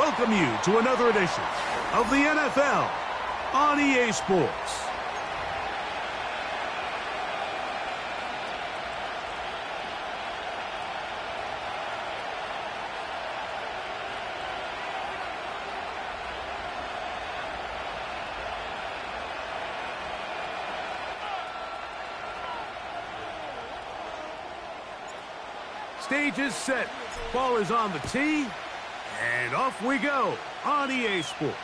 welcome you to another edition of the NFL on EA Sports. Stage is set. Ball is on the tee. And off we go on EA Sports.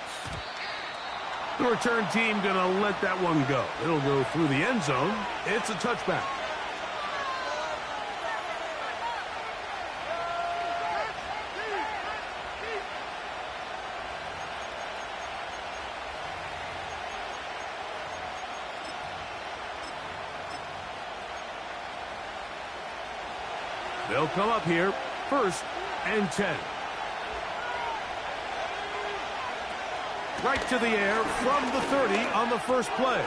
The return team going to let that one go. It'll go through the end zone. It's a touchback. They'll come up here, 1st and 10. Right to the air from the 30 on the first play.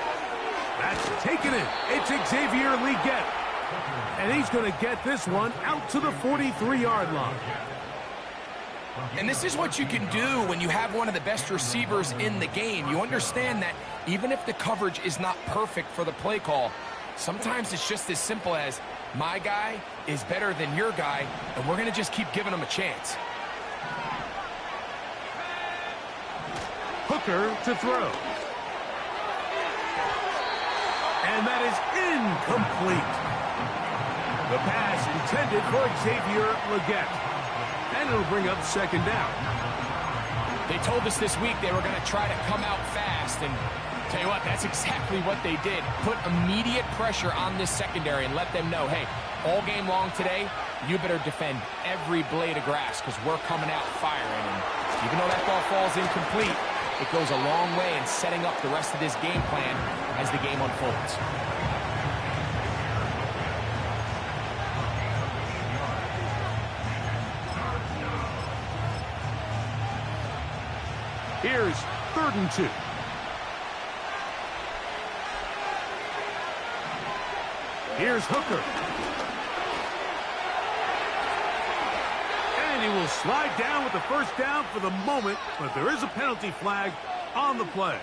That's taken in. It's Xavier Legette. And he's going to get this one out to the 43-yard line. And this is what you can do when you have one of the best receivers in the game. You understand that even if the coverage is not perfect for the play call, sometimes it's just as simple as my guy is better than your guy, and we're going to just keep giving him a chance. Hooker to throw. And that is incomplete. The pass intended for Xavier Legette. And it'll bring up 2nd down. They told us this week they were going to try to come out fast, and tell you what, that's exactly what they did. Put immediate pressure on this secondary and let them know, hey, all game long today, you better defend every blade of grass because we're coming out firing. And even though that ball falls incomplete, it goes a long way in setting up the rest of this game plan as the game unfolds. Here's 3rd and 2. Here's Hooker. And he will slide down with the 1st down for the moment, but there is a penalty flag on the play.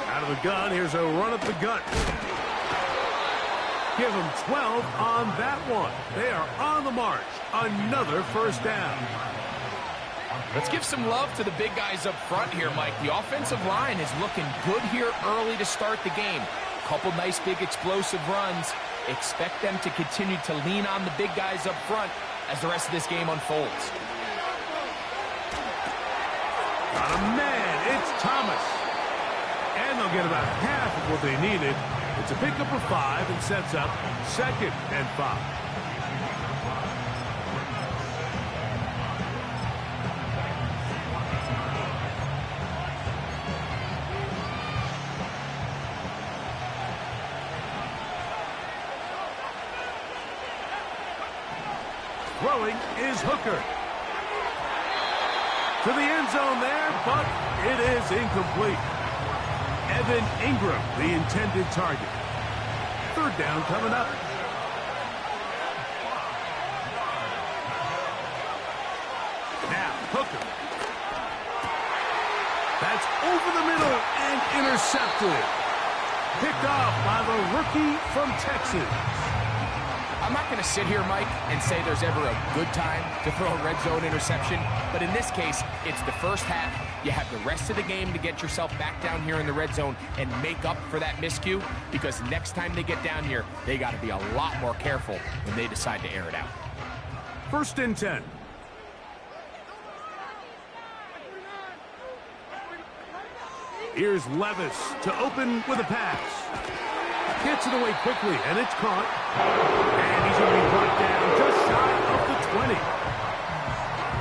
Out of the gun, here's a run up the gut. Give them 12 on that one. They are on the march. Another 1st down. Let's give some love to the big guys up front here, Mike. The offensive line is looking good here early to start the game. Couple nice big explosive runs. Expect them to continue to lean on the big guys up front as the rest of this game unfolds. Got a man. It's Thomas. And they'll get about half of what they needed. It's a pickup of 5 and sets up 2nd and 5. Throwing is Hooker. To the end zone there, but it is incomplete. Evan Ingram, the intended target. 3rd down coming up. Now, Hooker. That's over the middle and intercepted. Picked off by the rookie from Texas. I'm not going to sit here, Mike, and say there's ever a good time to throw a red zone interception, but in this case, it's the first half. You have the rest of the game to get yourself back down here in the red zone and make up for that miscue, because next time they get down here, they got to be a lot more careful when they decide to air it out. 1st and 10. Here's Levis to open with a pass. Gets it away quickly, and it's caught. And he's going to be brought down just shy of the 20.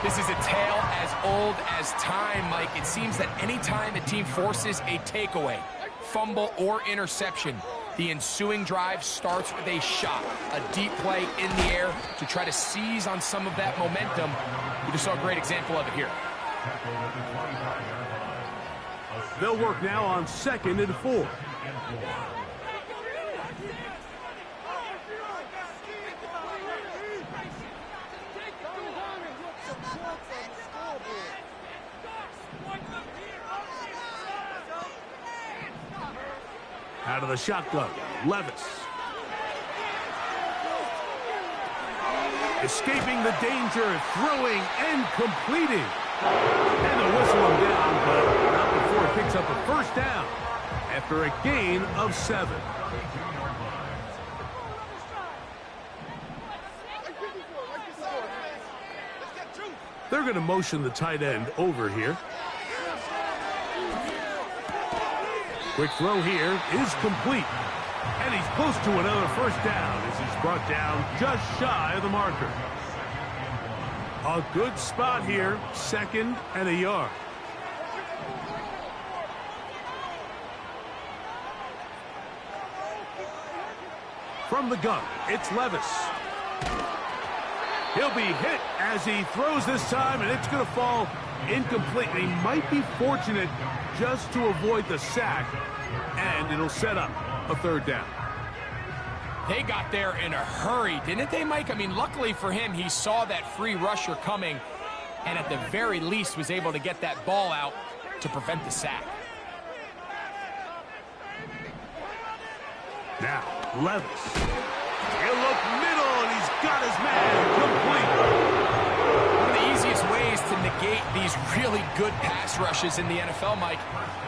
This is a tale as old as time, Mike. It seems that any time a team forces a takeaway, fumble, or interception, the ensuing drive starts with a shot, a deep play in the air to try to seize on some of that momentum. We just saw a great example of it here. They'll work now on 2nd and 4. Out of the shotgun, Levis. Escaping the danger, throwing and completing. And they'll whistle him down, but not before he picks up a first down after a gain of 7. They're going to motion the tight end over here. Quick throw here is complete. And he's close to another first down as he's brought down just shy of the marker. A good spot here, 2nd and a yard. From the gun, it's Levis. He'll be hit as he throws this time, and it's going to fall incomplete. He might be fortunate just to avoid the sack, and it'll set up a 3rd down. They got there in a hurry, didn't they, Mike? I mean, luckily for him, he saw that free rusher coming, and at the very least was able to get that ball out to prevent the sack. Now, Levis. He'll look middle, and he's got his man complete. One of the easiest ways to negate these really good pass rushes in the NFL, Mike,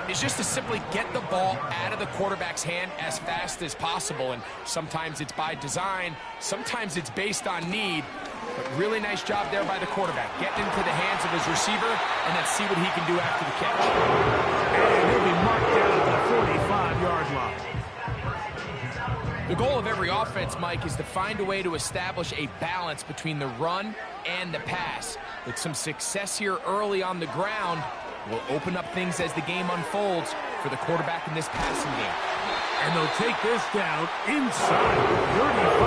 is just to simply get the ball out of the quarterback's hand as fast as possible. And sometimes it's by design, sometimes it's based on need. But really nice job there by the quarterback, getting into the hands of his receiver and then see what he can do after the catch. And he'll be marked down at the 45-yard line. The goal of every offense, Mike, is to find a way to establish a balance between the run and the pass. With some success here early on the ground, will open up things as the game unfolds for the quarterback in this passing game. And they'll take this down inside 35.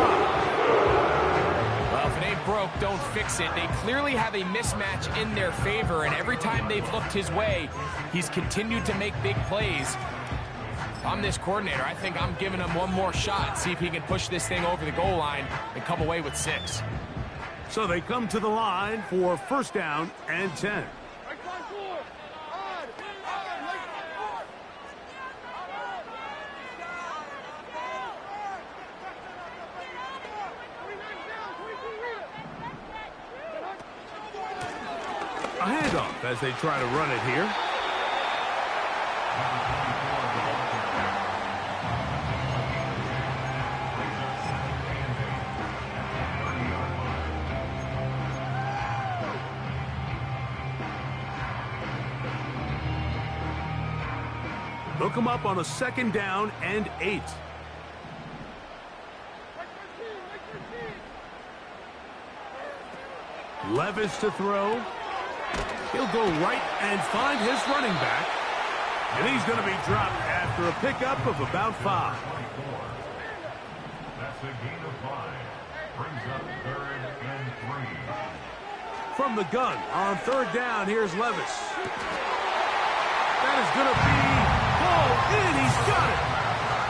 Well, if it ain't broke, don't fix it. They clearly have a mismatch in their favor, and every time they've looked his way, he's continued to make big plays. If I'm this coordinator, I think I'm giving him one more shot, see if he can push this thing over the goal line and come away with 6. So they come to the line for 1st down and 10. A handoff as they try to run it here. They'll come up on a 2nd down and 8. Levis to throw. He'll go right and find his running back. And he's going to be dropped after a pickup of about 5. That's a gain of 5. Brings up 3rd and 3. From the gun on 3rd down, here's Levis. That is going to be hauled in. He's got it.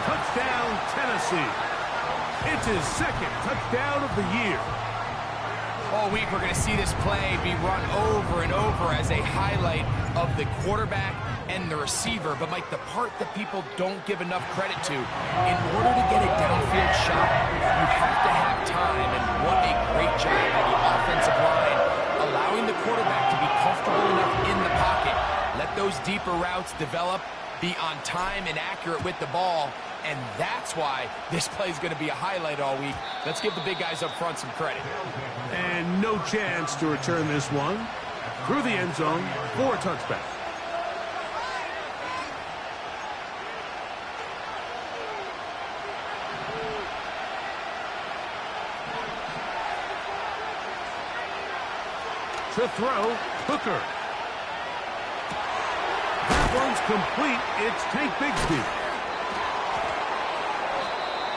Touchdown, Tennessee. It's his 2nd touchdown of the year. All week, we're going to see this play be run over and over as a highlight of the quarterback and the receiver. But, Mike, the part that people don't give enough credit to, in order to get a downfield shot, you have to have time. And what a great job by the offensive line, allowing the quarterback to be comfortable enough in the pocket. Let those deeper routes develop, be on time and accurate with the ball. And that's why this play is going to be a highlight all week. Let's give the big guys up front some credit. And no chance to return this one. Through the end zone for a touchback. To throw, Hooker. That one's complete. It's Tank Bigsby.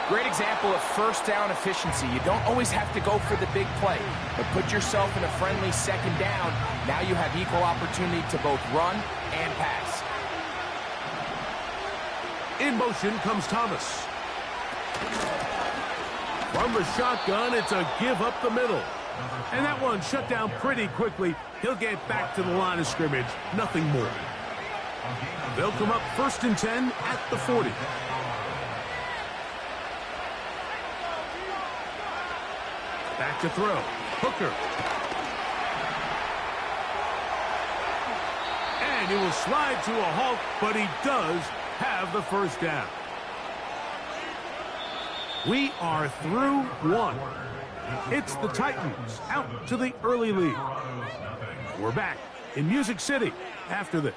Great example of 1st down efficiency. You don't always have to go for the big play, but put yourself in a friendly 2nd down. Now you have equal opportunity to both run and pass. In motion comes Thomas. From the shotgun, it's a give up the middle. And that one shut down pretty quickly. He'll get back to the line of scrimmage. Nothing more. They'll come up 1st and 10 at the 40. Back to throw. Hooker. And he will slide to a halt, but he does have the first down. We are through one. It's the Titans out to the early lead. We're back in Music City after this.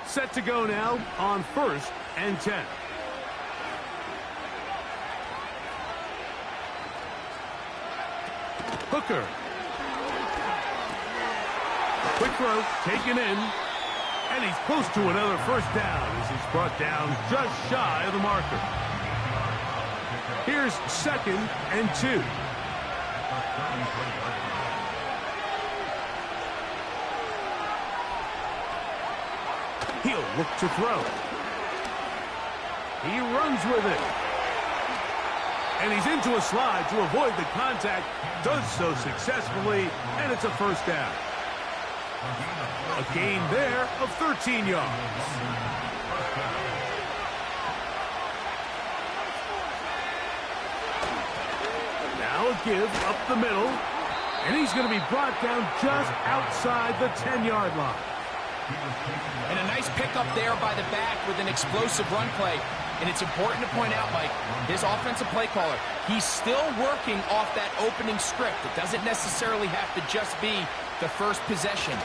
Set to go now on 1st and 10. Hooker. Quick throw, taken in. And he's close to another first down as he's brought down just shy of the marker. Here's 2nd and 2. He'll look to throw. He runs with it. And he's into a slide to avoid the contact. Does so successfully, and it's a first down. A gain there of 13 yards. Now a give up the middle. And he's going to be brought down just outside the 10-yard line. And a nice pickup there by the back with an explosive run play. And it's important to point out, Mike, his offensive play caller, he's still working off that opening script. It doesn't necessarily have to just be the first possession.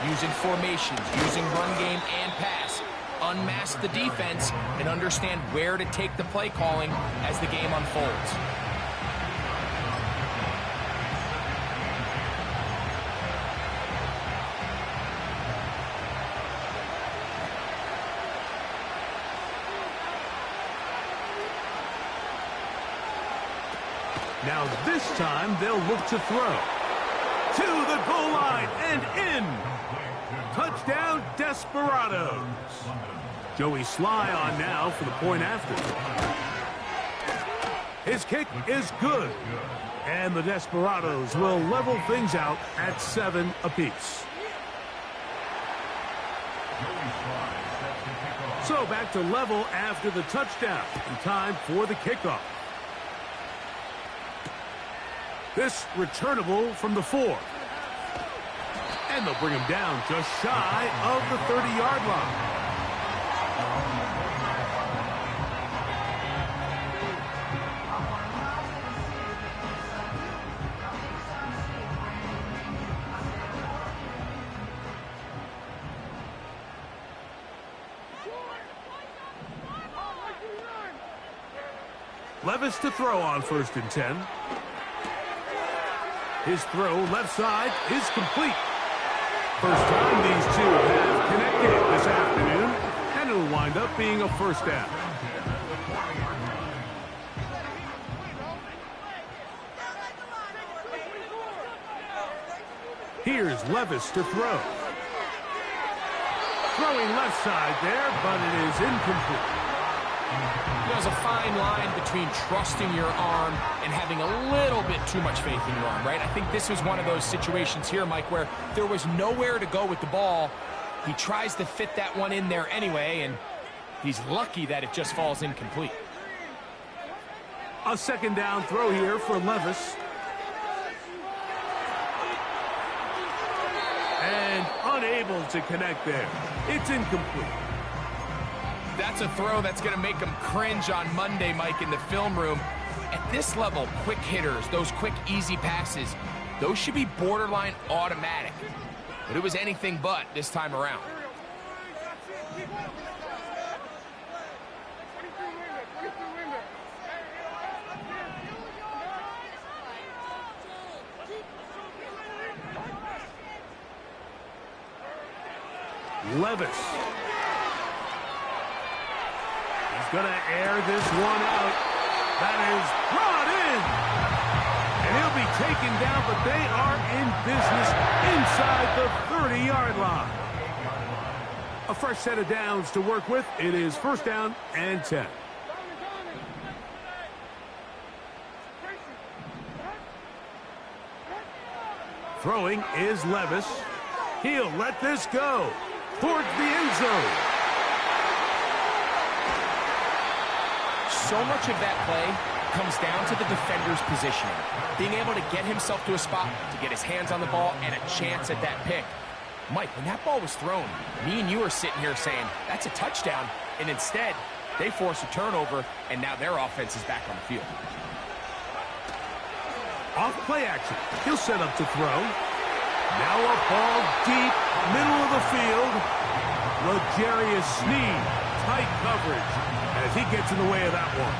Using formations, using run game and pass. Unmask the defense and understand where to take the play calling as the game unfolds. Now this time they'll look to throw. To the goal line and in. Touchdown, Desperados. Joey Sly on now for the point after. His kick is good. And the Desperados will level things out at 7 apiece. So back to level after the touchdown. And time for the kickoff. This returnable from the 4. And they'll bring him down just shy of the 30-yard line. Levis to throw on 1st and 10. His throw left side is complete. First time these two have connected this afternoon, and it'll wind up being a first down. Here's Levis to throw. Throwing left side there, but it is incomplete. There's a fine line between trusting your arm and having a little bit too much faith in your arm, right? I think this was one of those situations here, Mike, where there was nowhere to go with the ball. He tries to fit that one in there anyway, and he's lucky that it just falls incomplete. A 2nd down throw here for Levis. And unable to connect there. It's incomplete. That's a throw that's going to make him cringe on Monday, Mike, in the film room. At this level, quick hitters, those quick, easy passes, those should be borderline automatic. But it was anything but this time around. Levis. He's going to air this one out. That is brought in. And he'll be taken down, but they are in business inside the 30-yard line. A fresh set of downs to work with. It is first down and 10. Throwing is Levis. He'll let this go towards the end zone. So much of that play comes down to the defender's positioning. Being able to get himself to a spot, to get his hands on the ball, and a chance at that pick. Mike, when that ball was thrown, me and you are sitting here saying, that's a touchdown, and instead, they force a turnover, and now their offense is back on the field. Off play action. He'll set up to throw. Now a ball deep, middle of the field. L'Jarius Sneed, tight coverage as he gets in the way of that one.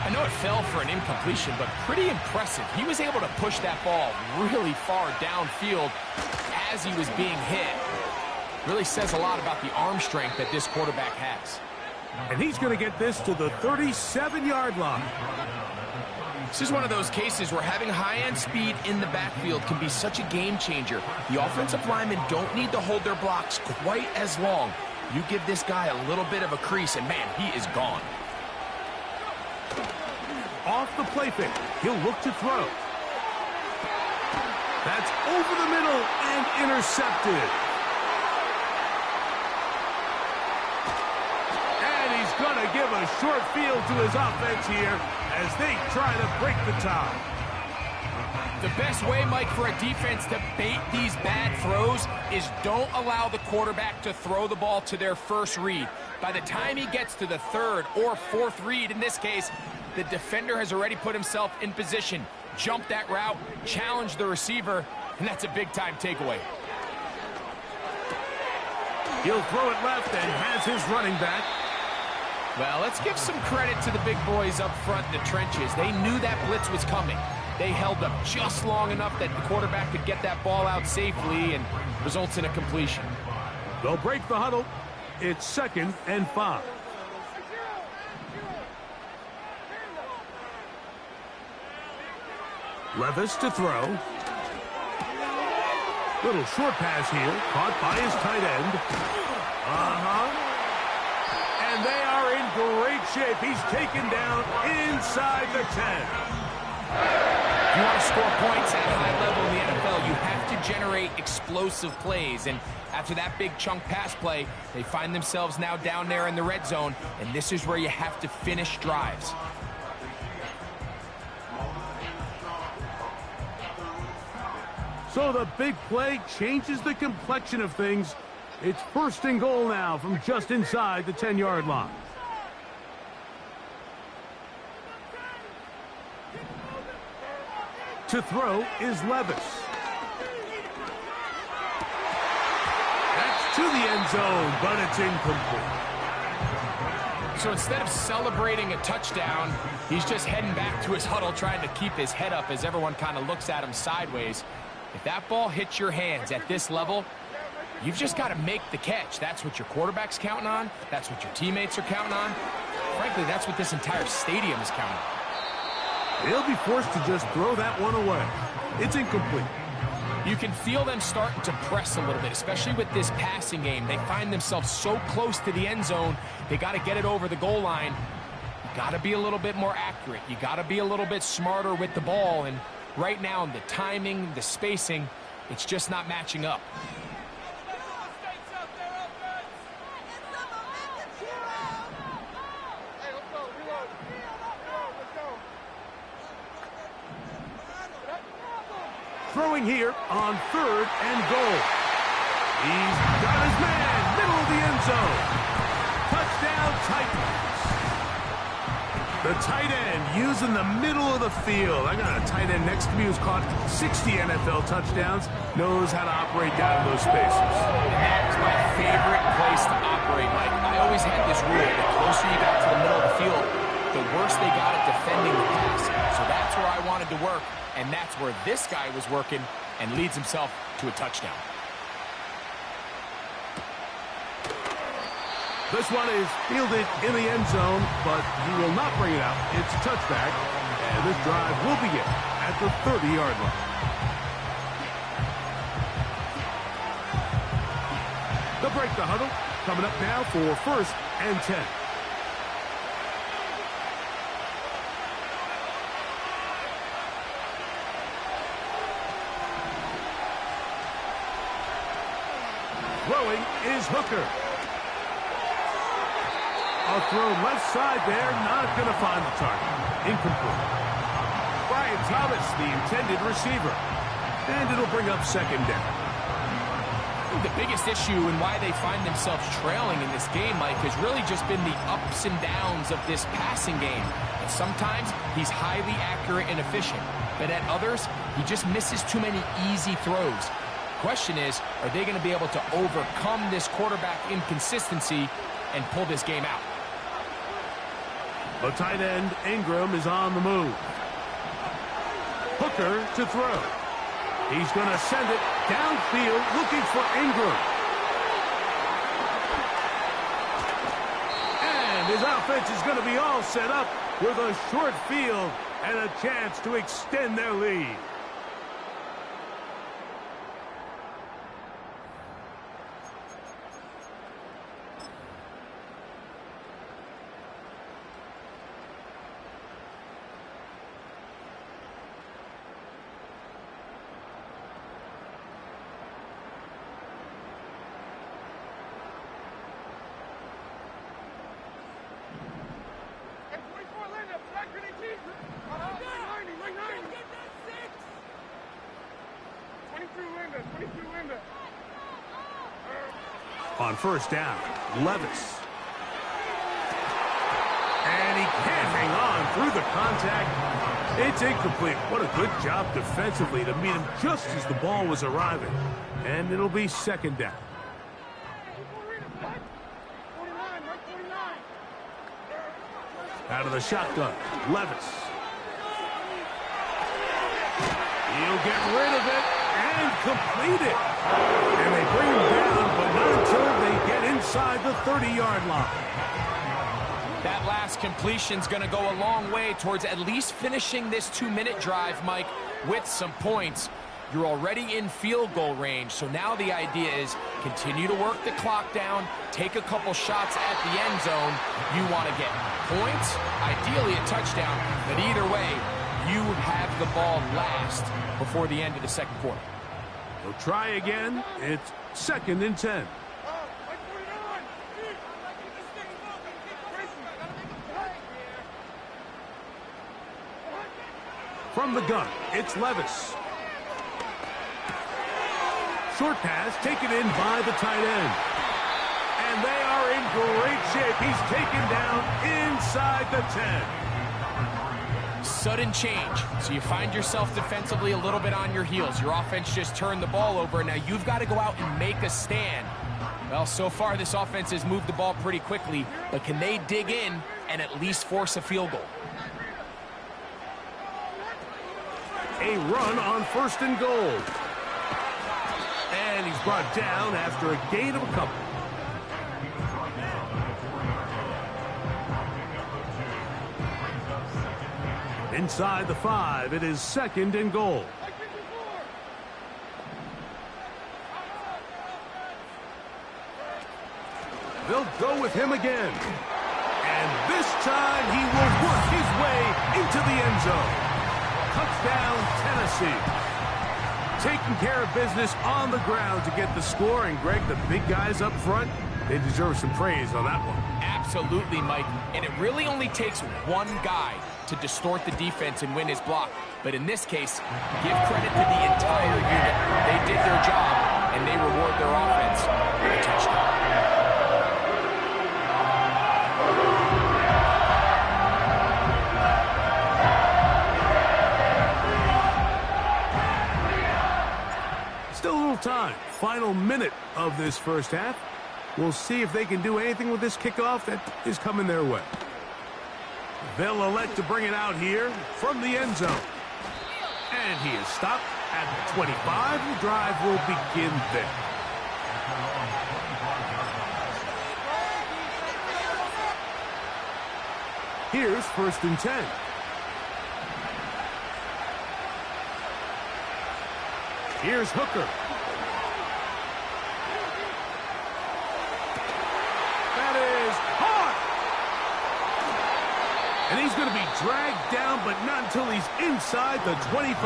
I know it fell for an incompletion, but pretty impressive. He was able to push that ball really far downfield as he was being hit. Really says a lot about the arm strength that this quarterback has. And he's going to get this to the 37-yard line. This is one of those cases where having high-end speed in the backfield can be such a game changer. The offensive linemen don't need to hold their blocks quite as long. You give this guy a little bit of a crease, and man, he is gone. Off the play fake. He'll look to throw. That's over the middle and intercepted. And he's going to give a short field to his offense here as they try to break the tie. The best way, Mike, for a defense to bait these bad throws is don't allow the quarterback to throw the ball to their first read. By the time he gets to the third or fourth read, in this case, the defender has already put himself in position, jump that route, challenge the receiver, and that's a big-time takeaway. He'll throw it left and has his running back. Well, let's give some credit to the big boys up front in the trenches. They knew that blitz was coming. They held up just long enough that the quarterback could get that ball out safely and results in a completion. They'll break the huddle. It's 2nd and 5. Levis to throw. Little short pass here, caught by his tight end. And they are in great shape. He's taken down inside the 10. If you want to score points at a high level in the NFL, you have to generate explosive plays. And after that big chunk pass play, they find themselves now down there in the red zone, and this is where you have to finish drives. So the big play changes the complexion of things. It's 1st and goal now from just inside the 10-yard line. To throw is Levis. That's to the end zone, but it's incomplete. So instead of celebrating a touchdown, he's just heading back to his huddle trying to keep his head up as everyone kind of looks at him sideways. If that ball hits your hands at this level, you've just got to make the catch. That's what your quarterback's counting on. That's what your teammates are counting on. Frankly, that's what this entire stadium is counting on. They'll be forced to just throw that one away. It's incomplete. You can feel them starting to press a little bit, especially with this passing game. They find themselves so close to the end zone, they got to get it over the goal line. You got to be a little bit more accurate. You got to be a little bit smarter with the ball. And right now, the timing, the spacing, it's just not matching up. Throwing here on 3rd and goal. He's got his man, middle of the end zone. Touchdown Titans. The tight end using the middle of the field. I got a tight end next to me who's caught 60 NFL touchdowns, knows how to operate down in those spaces. That is my favorite place to operate, Mike. I always had this rule. The closer you got to the middle of the field, the worse they got at defending the pass. So that's where I wanted to work. And that's where this guy was working and leads himself to a touchdown. This one is fielded in the end zone, but he will not bring it out. It's a touchback, and this drive will begin at the 30-yard line. They'll break the huddle. Coming up now for 1st and 10. Throwing is Hooker. A throw left side there, not going to find the target. Incomplete. Brian Thomas, the intended receiver. And it'll bring up 2nd down. The biggest issue and why they find themselves trailing in this game, Mike, has really just been the ups and downs of this passing game. And sometimes he's highly accurate and efficient, but at others, he just misses too many easy throws. Question is, are they going to be able to overcome this quarterback inconsistency and pull this game out? The tight end, Ingram, is on the move. Hooker to throw. He's going to send it downfield looking for Ingram. And his offense is going to be all set up with a short field and a chance to extend their lead. On 1st down, Levis. And he can't hang on through the contact. It's incomplete. What a good job defensively to meet him just as the ball was arriving. And it'll be 2nd down. Out of the shotgun, Levis. He'll get rid of it and complete it. And they bring him down, but not until they get inside the 30-yard line. That last completion's going to go a long way towards at least finishing this 2-minute drive, Mike, with some points. You're already in field goal range, so now the idea is continue to work the clock down, take a couple shots at the end zone. You want to get points, ideally a touchdown, but either way, you have the ball last before the end of the 2nd quarter. They'll try again. It's 2nd and 10. From the gun, it's Levis. Short pass taken in by the tight end. And they are in great shape. He's taken down inside the 10. Sudden change. So you find yourself defensively a little bit on your heels. Your offense just turned the ball over. Now you've got to go out and make a stand. Well, so far this offense has moved the ball pretty quickly, but can they dig in and at least force a field goal? A run on 1st and goal. And he's brought down after a gain of a couple. Inside the 5, it is 2nd and goal. They'll go with him again. And this time he will work his way into the end zone. Touchdown, Tennessee. Taking care of business on the ground to get the score. And, Greg, the big guys up front, they deserve some praise on that one. Absolutely, Mike. And it really only takes one guy to distort the defense and win his block. But in this case, give credit to the entire unit. They did their job, and they reward their offense with a touchdown. Still a little time. Final minute of this 1st half. We'll see if they can do anything with this kickoff that is coming their way. They'll elect to bring it out here from the end zone. And he is stopped at the 25. The drive will begin there. Here's 1st and 10. Here's Hooker. That is hard. And he's going to be dragged down, but not until he's inside the 25.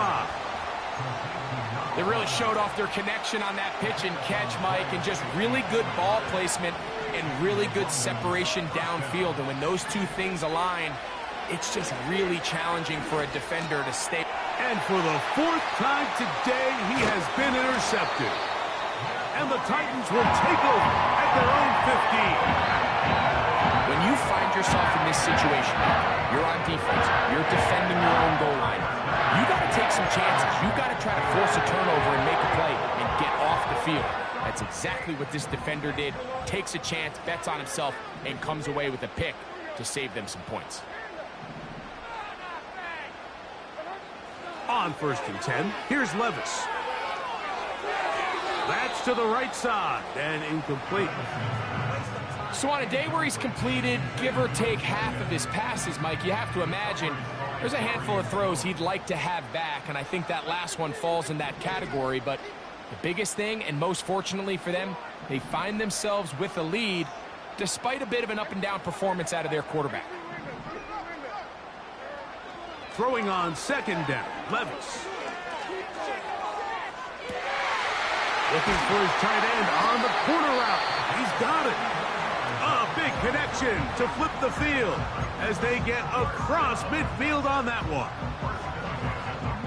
They really showed off their connection on that pitch and catch, Mike, and just really good ball placement and really good separation downfield. And when those two things align, it's just really challenging for a defender to stay. And for the 4th time today, he has been intercepted. And the Titans will take over at their own 15. When you find yourself in this situation, you're on defense, you're defending your own goal line, you got to take some chances. You got to try to force a turnover and make a play and get off the field. That's exactly what this defender did. Takes a chance, bets on himself, and comes away with a pick to save them some points. On 1st and 10, here's Levis. That's to the right side and incomplete. So on a day where he's completed, give or take half of his passes, Mike, you have to imagine there's a handful of throws he'd like to have back, and I think that last one falls in that category. But the biggest thing, and most fortunately for them, they find themselves with a lead despite a bit of an up-and-down performance out of their quarterback. Throwing on 2nd down, Levis. Looking for his tight end on the corner route. He's got it. A big connection to flip the field as they get across midfield on that one.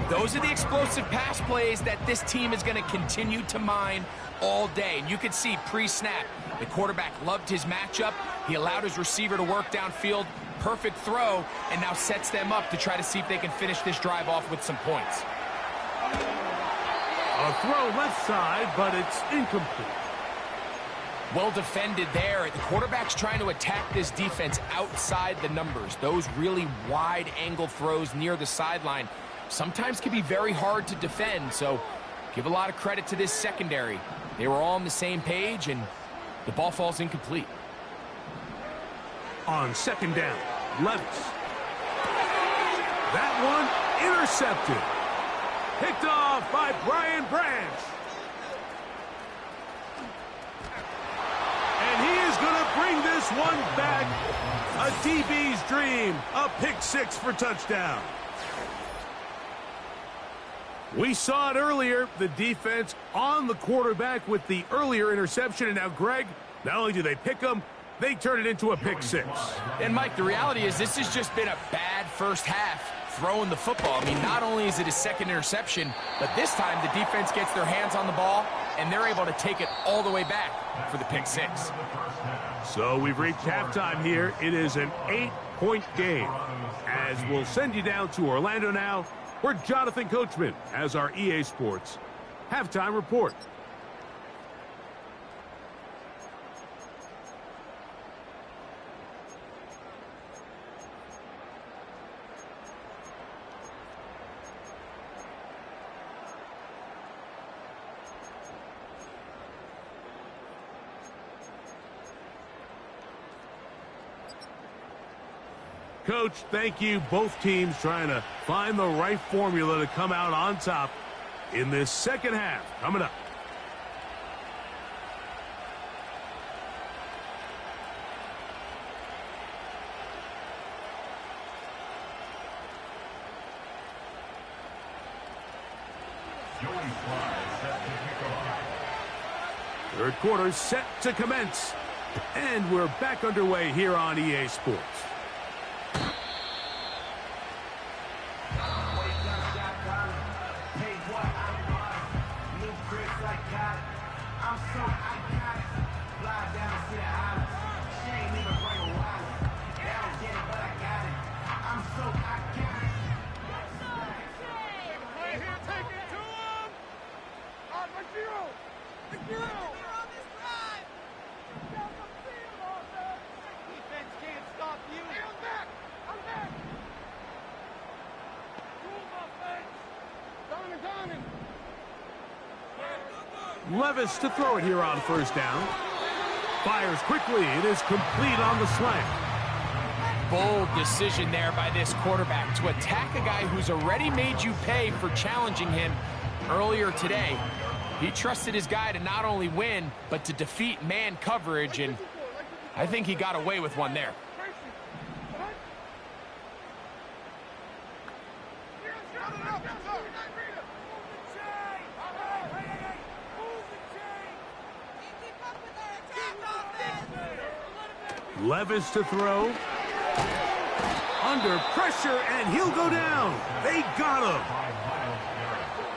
Those are the explosive pass plays that this team is going to continue to mine all day. And you can see pre-snap, the quarterback loved his matchup. He allowed his receiver to work downfield. Perfect throw, and now sets them up to try to see if they can finish this drive off with some points. A throw left side, but it's incomplete. Well defended there. The quarterback's trying to attack this defense outside the numbers. Those really wide angle throws near the sideline sometimes can be very hard to defend, so give a lot of credit to this secondary. They were all on the same page, and the ball falls incomplete. On 2nd down, Levis. That one intercepted. Picked off by Brian Branch. And he is going to bring this one back. A DB's dream. A pick 6 for touchdown. We saw it earlier. The defense on the quarterback with the earlier interception. And now, Greg, not only do they pick him, they turn it into a pick 6. And, Mike, the reality is this has just been a bad first half throwing the football. I mean, not only is it his 2nd interception, but this time the defense gets their hands on the ball, and they're able to take it all the way back for the pick 6. So we've reached halftime here. It is an 8-point game. As we'll send you down to Orlando now, where Jonathan Coachman has our EA Sports halftime report. Coach, thank you. Both teams trying to find the right formula to come out on top in this second half. Coming up. Third quarter set to commence. And we're back underway here on EA Sports. Levis to throw it here on first down. Fires quickly. It is complete on the slant. bold decision there by this quarterback to attack a guy who's already made you pay for challenging him earlier today. He trusted his guy to not only win, but to defeat man coverage, and I think he got away with one there. Levis to throw. Under pressure, and he'll go down. They got him.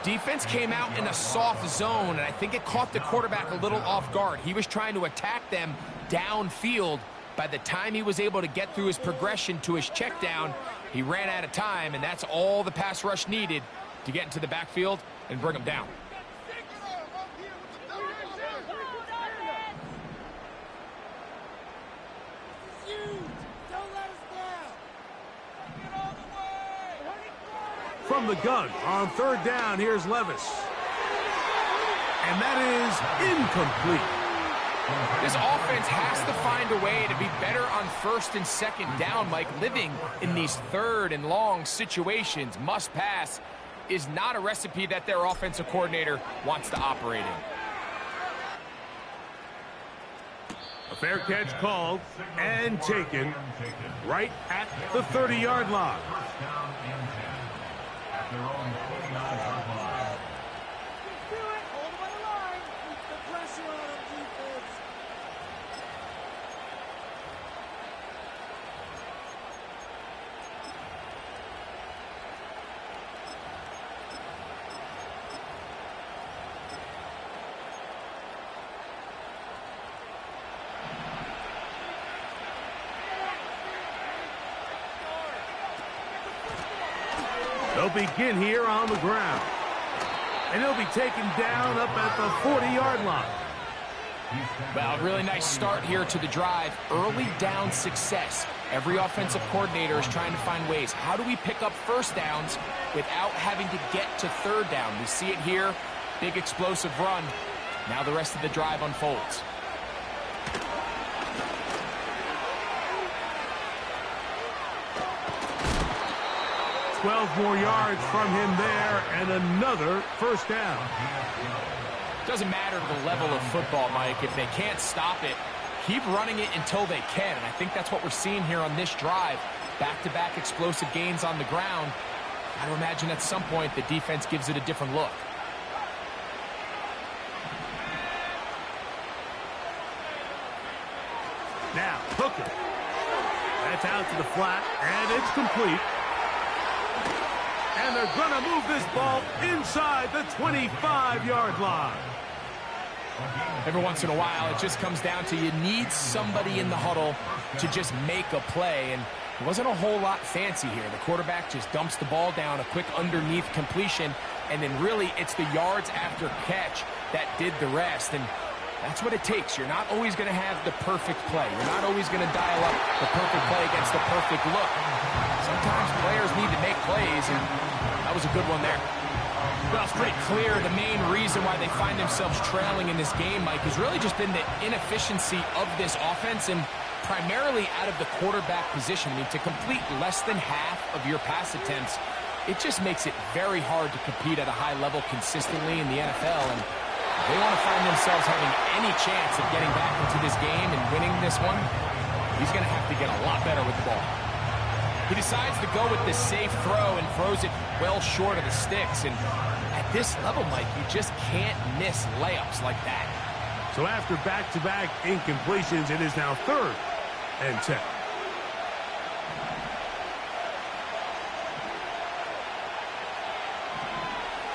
Defense came out in a soft zone, and I think it caught the quarterback a little off guard. He was trying to attack them downfield. By the time he was able to get through his progression to his check down, he ran out of time, and that's all the pass rush needed to get into the backfield and bring him down. From the gun on third down, here's Levis. And that is incomplete. This offense has to find a way to be better on first and second down, Mike. Living in these third and long situations, must pass, is not a recipe that their offensive coordinator wants to operate in. A fair catch called and taken right at the 30-yard line. Their own 29-yard line. Do it. Hold him on the line. Keep the pressure on him, defense. They'll begin here on the ground. And he'll be taken down up at the 40-yard line. Well, really nice start here to the drive. Early down success. Every offensive coordinator is trying to find ways. How do we pick up first downs without having to get to third down? We see it here. Big explosive run. Now the rest of the drive unfolds. 12 more yards from him there, and another first down. Doesn't matter the level of football, Mike. If they can't stop it, keep running it until they can. And I think that's what we're seeing here on this drive. Back-to-back explosive gains on the ground. I would imagine at some point the defense gives it a different look. Now, Hooker. That's out to the flat, and it's complete. And they're going to move this ball inside the 25-yard line. Every once in a while, it just comes down to you need somebody in the huddle to just make a play. And it wasn't a whole lot fancy here. The quarterback just dumps the ball down, a quick underneath completion, and then really it's the yards after catch that did the rest. And that's what it takes. You're not always going to have the perfect play. You're not always going to dial up the perfect play against the perfect look. Sometimes players need to make plays, and that was a good one there. Well, it's pretty clear the main reason why they find themselves trailing in this game, Mike, has really just been the inefficiency of this offense and primarily out of the quarterback position. I mean, to complete less than half of your pass attempts, it just makes it very hard to compete at a high level consistently in the NFL. And if they want to find themselves having any chance of getting back into this game and winning this one, he's going to have to get a lot better with the ball. He decides to go with the safe throw and throws it well short of the sticks. And at this level, Mike, you just can't miss layups like that. So after back-to-back incompletions, it is now 3rd and 10.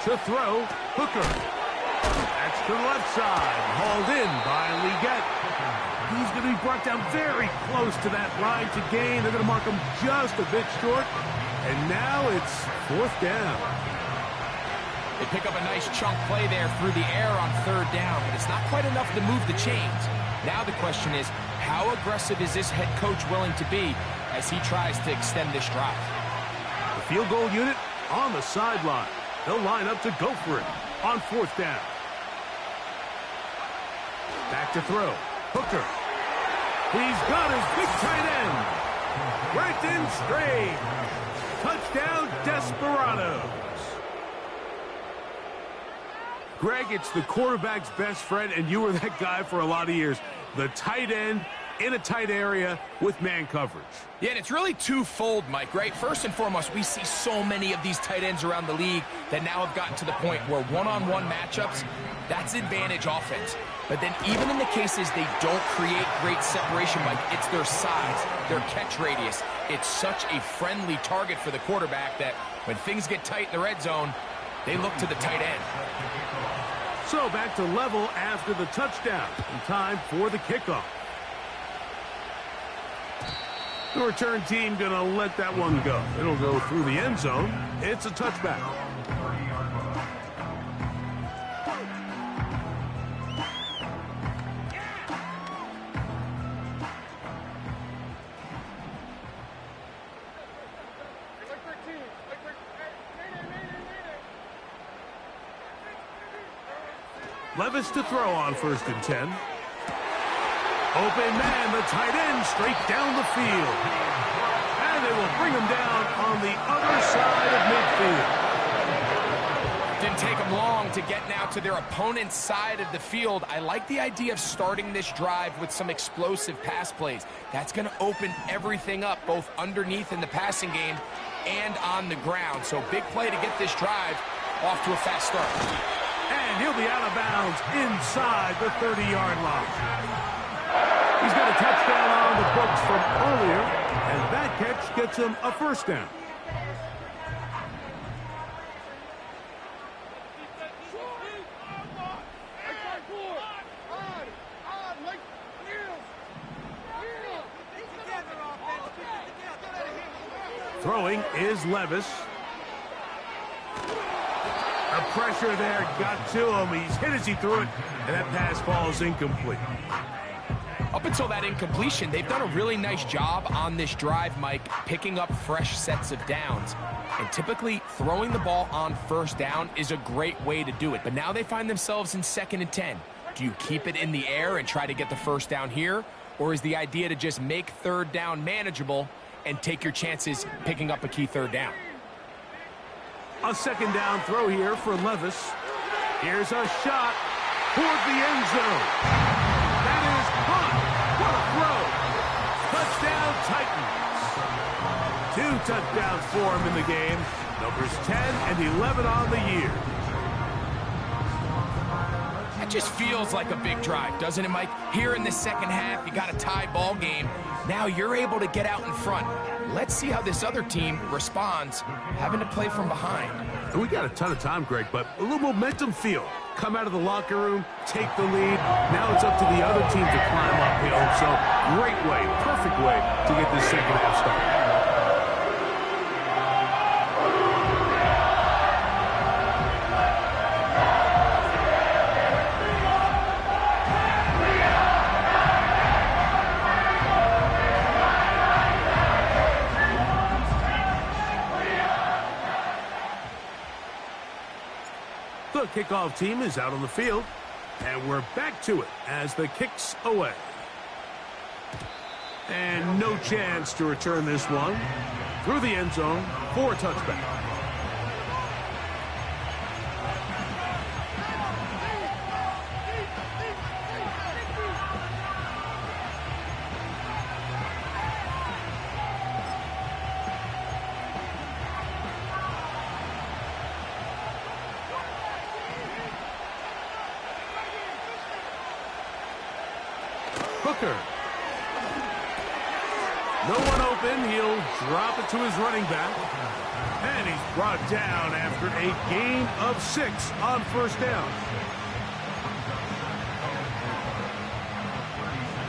To throw, Hooker. That's to the left side, hauled in by Leggett. He's going to be brought down very close to that line to gain. They're going to mark him just a bit short. And now it's 4th down. They pick up a nice chunk play there through the air on 3rd down, but it's not quite enough to move the chains. Now the question is, how aggressive is this head coach willing to be as he tries to extend this drive? The field goal unit on the sideline. They'll line up to go for it on 4th down. Back to throw. Hooker. He's got his big tight end. Brenton Strange. Touchdown, Desperados. Greg, it's the quarterback's best friend, and you were that guy for a lot of years. The tight end in a tight area with man coverage. Yeah, and it's really twofold, Mike, right? First and foremost, we see so many of these tight ends around the league that now have gotten to the point where one-on-one matchups, that's advantage offense. But then even in the cases they don't create great separation, Mike, it's their size, their catch radius. It's such a friendly target for the quarterback that when things get tight in the red zone, they look to the tight end. So back to level after the touchdown. And time for the kickoff. The return team going to let that one go. It'll go through the end zone. It's a touchback. Levis to throw on 1st and 10. Open man, the tight end, straight down the field. And they will bring him down on the other side of midfield. Didn't take them long to get now to their opponent's side of the field. I like the idea of starting this drive with some explosive pass plays. That's going to open everything up, both underneath in the passing game and on the ground. So big play to get this drive off to a fast start. And he'll be out of bounds inside the 30-yard line. He's got a touchdown on the books from earlier, and that catch gets him a 1st down. Throwing is Levis. The pressure there got to him. He's hit as he threw it, and that pass falls incomplete. Up until that incompletion, they've done a really nice job on this drive, Mike, picking up fresh sets of downs. And typically, throwing the ball on 1st down is a great way to do it. But now they find themselves in 2nd and 10. Do you keep it in the air and try to get the 1st down here? Or is the idea to just make 3rd down manageable and take your chances picking up a key 3rd down? A 2nd down throw here for Levis. Here's a shot toward the end zone. That is caught. What a throw. Touchdown, Titans. 2 touchdowns for him in the game. Numbers 10 and 11 on the year. That just feels like a big drive, doesn't it, Mike? Here in the 2nd half, you got a tie ball game. Now you're able to get out in front. Let's see how this other team responds, having to play from behind. And we got a ton of time, Greg, but a little momentum feel. Come out of the locker room, take the lead. Now it's up to the other team to climb uphill. So great way, perfect way to get this 2nd half started. The kickoff team is out on the field, and we're back to it as the kick's away. And no chance to return this one through the end zone for a touchback. Hooker. No one open. He'll drop it to his running back. And he's brought down after a gain of 6 on 1st down.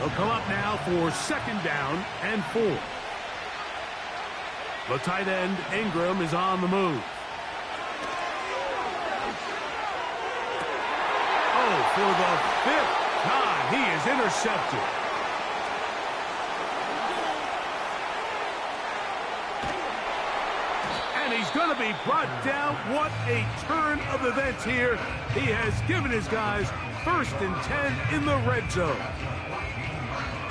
They'll come up now for 2nd down and 4. The tight end, Ingram, is on the move. Oh, for the 5th time, he is intercepted. And he's going to be brought down. What a turn of events here. He has given his guys 1st and 10 in the red zone.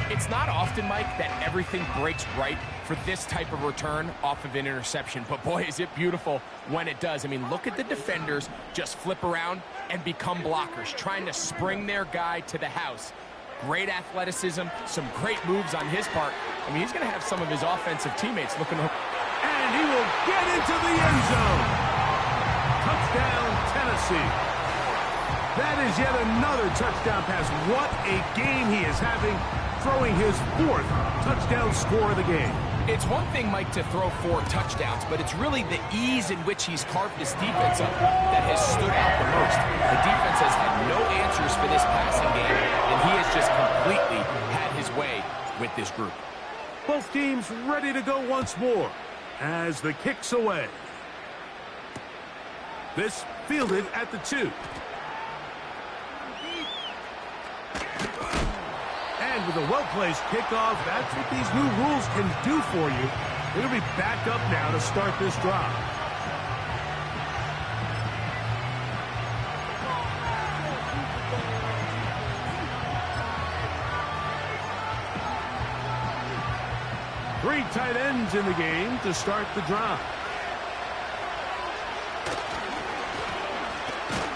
It's not often, Mike, that everything breaks right for this type of return off of an interception. But boy, is it beautiful when it does. I mean, look at the defenders just flip around and become blockers, trying to spring their guy to the house. Great athleticism, some great moves on his part. I mean, he's going to have some of his offensive teammates looking to... And he will get into the end zone. Touchdown, Tennessee. That is yet another touchdown pass. What a game he is having, throwing his 4th touchdown score of the game. It's one thing, Mike, to throw 4 touchdowns, but it's really the ease in which he's carved this defense up that has stood out the most. The defense has had no answers for this passing game, and he has just completely had his way with this group. Both teams ready to go once more as the kick's away. This fielded at the 2. And with a well-placed kickoff, that's what these new rules can do for you. They're going to be back up now to start this drive. Three tight ends in the game to start the drive.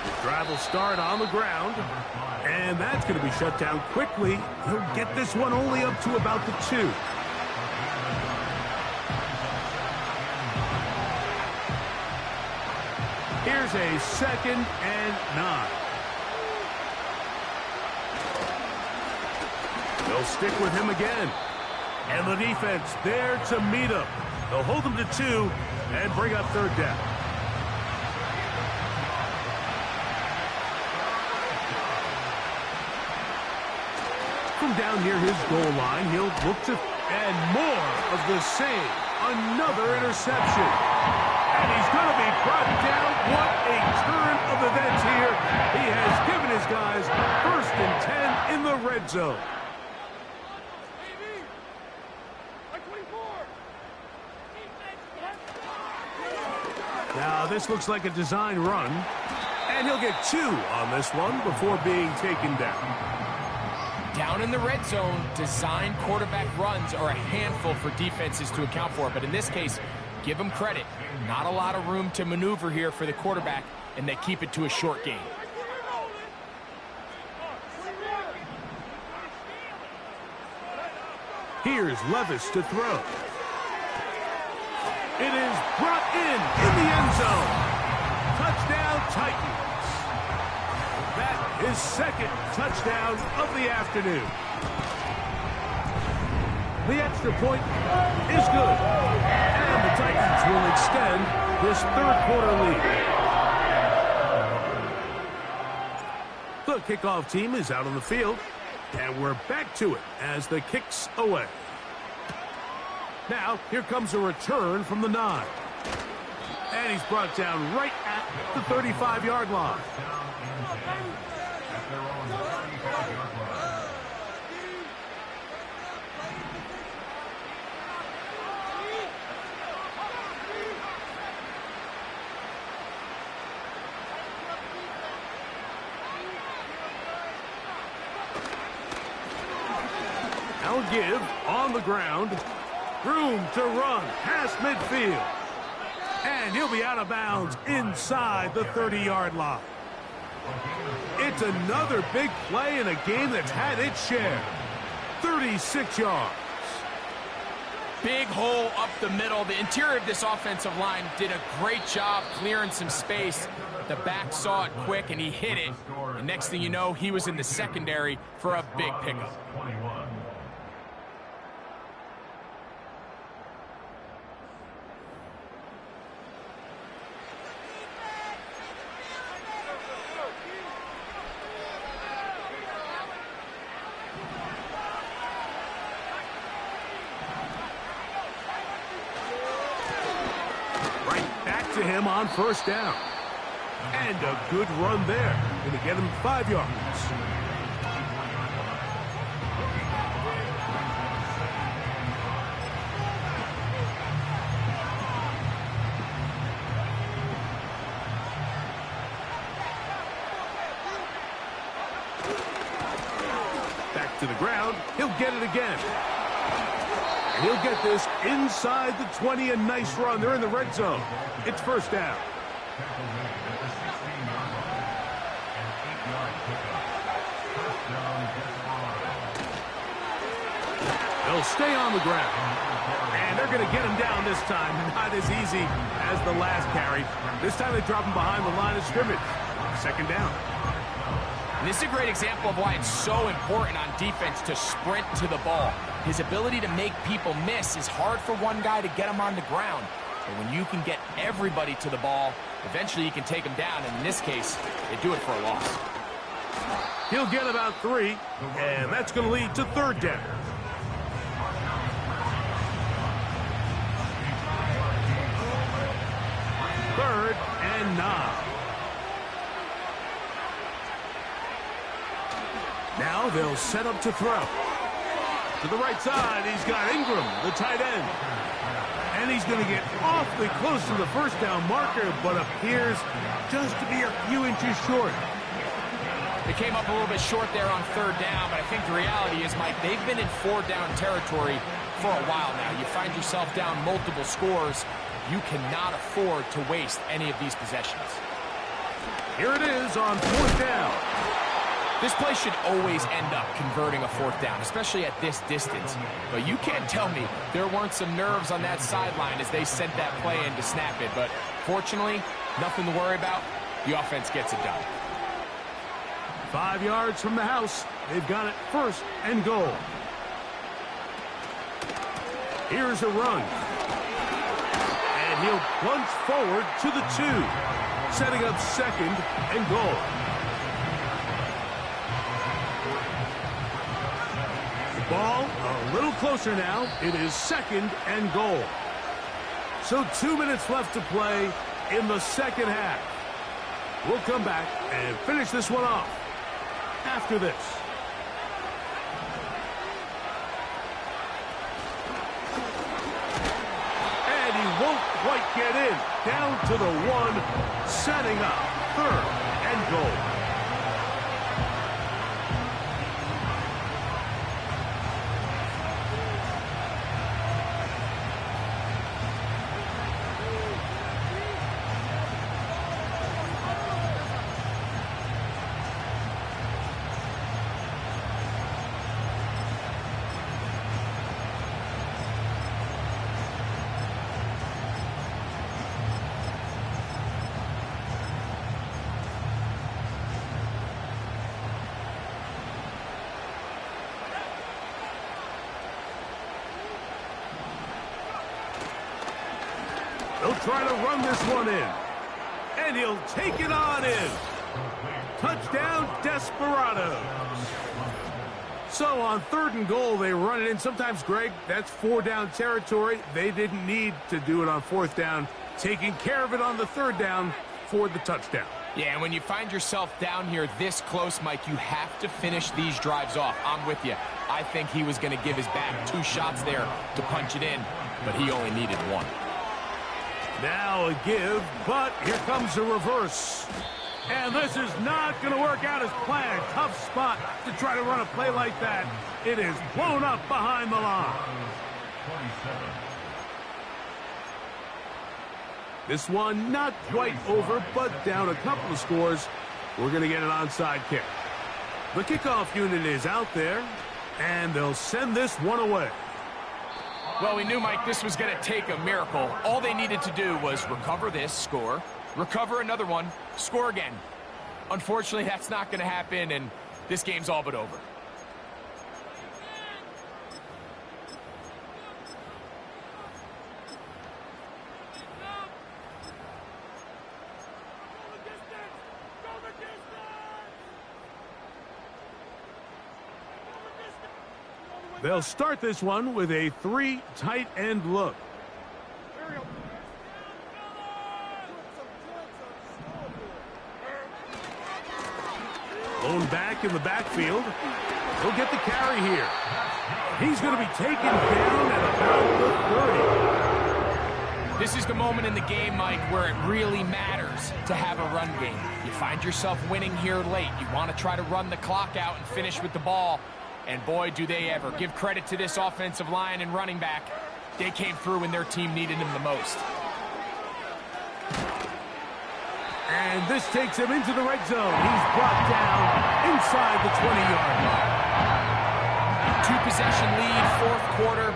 The drive will start on the ground. And that's going to be shut down quickly. He'll get this one only up to about the 2. Here's a 2nd and 9. They'll stick with him again. And the defense there to meet him. They'll hold him to 2 and bring up 3rd down. From down near his goal line, he'll look to... And more of the same. Another interception. And he's going to be brought down. What a turn of events here. He has given his guys 1st and 10 in the red zone. Now, this looks like a design run. And he'll get 2 on this one before being taken down. Down in the red zone, design quarterback runs are a handful for defenses to account for. But in this case, give them credit. Not a lot of room to maneuver here for the quarterback, and they keep it to a short game. Here's Levis to throw. It is brought in the end zone. Touchdown, Titans. That is 2nd touchdown of the afternoon. The extra point is good. And the Titans will extend this 3rd quarter lead. The kickoff team is out on the field. And we're back to it as the kick's away. Now, here comes a return from the 9. And he's brought down right at the 35-yard line. Now give on the ground. Room to run past midfield. And he'll be out of bounds inside the 30-yard line. It's another big play in a game that's had its share. 36 yards. Big hole up the middle. The interior of this offensive line did a great job clearing some space. The back saw it quick, and he hit it. And next thing you know, he was in the secondary for a big pickup. To him on 1st down. And a good run there. Going to get him 5 yards. Back to the ground. He'll get it again. He'll get this inside the 20, a nice run. They're in the red zone. It's first down. They'll stay on the ground. And they're going to get him down this time. Not as easy as the last carry. This time they drop him behind the line of scrimmage. Second down. And this is a great example of why it's so important on defense to sprint to the ball. His ability to make people miss is hard for one guy to get him on the ground. But when you can get everybody to the ball, eventually you can take him down. And in this case, they do it for a loss. He'll get about 3, and that's going to lead to third down. Third and 9. Now they'll set up to throw. To the right side, he's got Ingram, the tight end. And he's going to get awfully close to the first down marker, but appears just to be a few inches short. They came up a little bit short there on third down, but I think the reality is, Mike, they've been in four-down territory for a while now. You find yourself down multiple scores. You cannot afford to waste any of these possessions. Here it is on fourth down. This play should always end up converting a fourth down, especially at this distance. But you can't tell me there weren't some nerves on that sideline as they sent that play in to snap it. But fortunately, nothing to worry about. The offense gets it done. 5 yards from the house. They've got it first and goal. Here's a run. And he'll plunge forward to the 2, setting up second and goal. Ball a little closer now. It is second and goal. So 2 minutes left to play in the second half. We'll come back and finish this one off after this. And he won't quite get in. Down to the 1, setting up third and goal. They'll try to run this one in. And he'll take it on in. Touchdown, Desperados. So on third and goal, they run it in. Sometimes, Greg, that's four-down territory. They didn't need to do it on fourth down. Taking care of it on the third down for the touchdown. Yeah, and when you find yourself down here this close, Mike, you have to finish these drives off. I'm with you. I think he was going to give his back 2 shots there to punch it in, but he only needed 1. Now a give, but here comes the reverse. And this is not going to work out as planned. Tough spot to try to run a play like that. It is blown up behind the line. This one not quite over, but down a couple of scores. We're going to get an onside kick. The kickoff unit is out there, and they'll send this one away. Well, we knew, Mike, this was going to take a miracle. All they needed to do was recover this, score, recover another one, score again. Unfortunately, that's not going to happen, and this game's all but over. They'll start this one with a 3 tight end look. Blown back in the backfield. He'll get the carry here. He's going to be taken down at about the 30. This is the moment in the game, Mike, where it really matters to have a run game. You find yourself winning here late. You want to try to run the clock out and finish with the ball. And boy, do they ever. Give credit to this offensive line and running back. They came through when their team needed them the most. And this takes him into the red zone. He's brought down inside the 20-yard line. Two-possession lead, fourth quarter.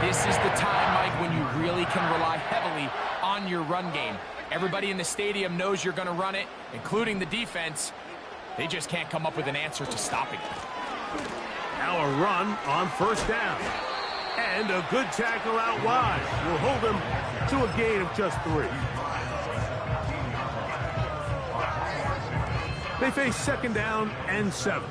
This is the time, Mike, when you really can rely heavily on your run game. Everybody in the stadium knows you're going to run it, including the defense. They just can't come up with an answer to stopping it. Now a run on first down. And a good tackle out wide will hold him to a gain of just 3. They face second down and 7.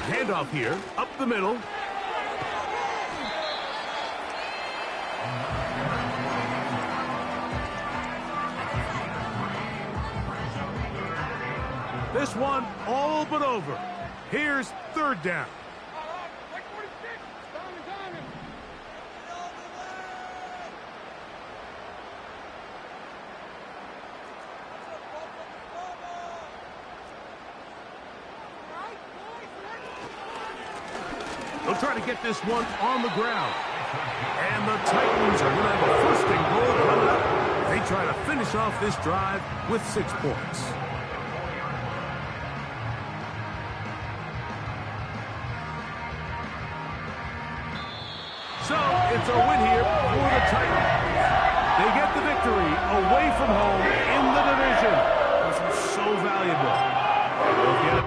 Handoff here, up the middle. This one all but over. Here's third down. They'll try to get this one on the ground. And the Titans are going to have a first and goal coming up. They try to finish off this drive with 6 points. So it's a win here for the Titans. They get the victory away from home in the division. This was so valuable. They'll get it.